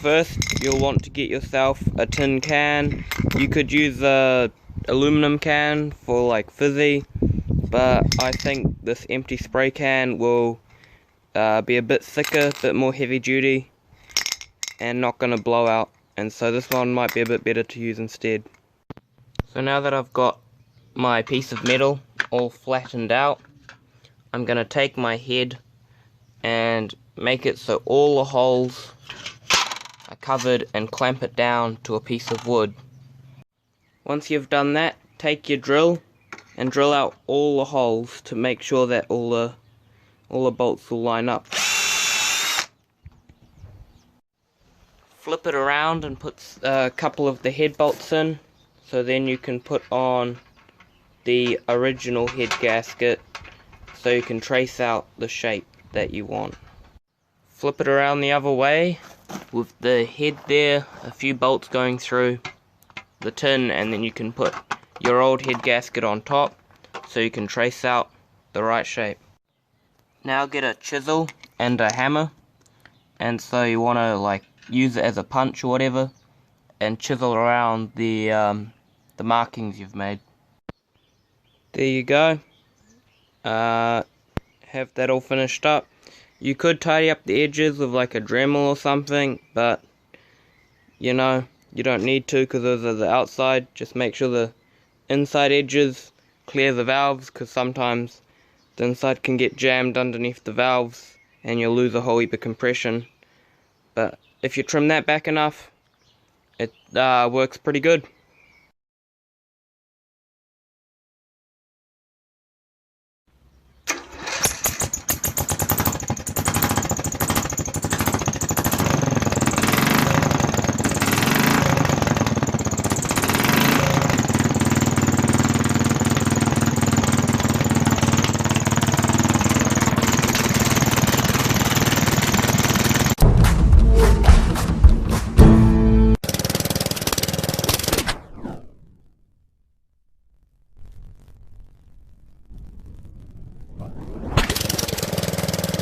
first you'll want to get yourself a tin can. You could use a aluminum can for like fizzy, but I think this empty spray can will be a bit thicker, a bit more heavy duty, and not going to blow out, and so this one might be a bit better to use instead. So now that I've got my piece of metal all flattened out, I'm going to take my head and make it so all the holes are covered and clamp it down to a piece of wood. Once you've done that, take your drill and drill out all the holes to make sure that all the bolts will line up. Flip it around and put a couple of the head bolts in, so then you can put on the original head gasket so you can trace out the shape that you want. Flip it around the other way with the head there, a few bolts going through the tin, and then you can put your old head gasket on top so you can trace out the right shape. Now get a chisel and a hammer, and so you want to like use it as a punch or whatever and chisel around the markings you've made. There you go. Have that all finished up. You could tidy up the edges with like a Dremel or something, but you know, you don't need to because those are the outside. Just make sure the inside edges clear the valves, because sometimes the inside can get jammed underneath the valves and you'll lose a whole heap of compression. But if you trim that back enough, it works pretty good.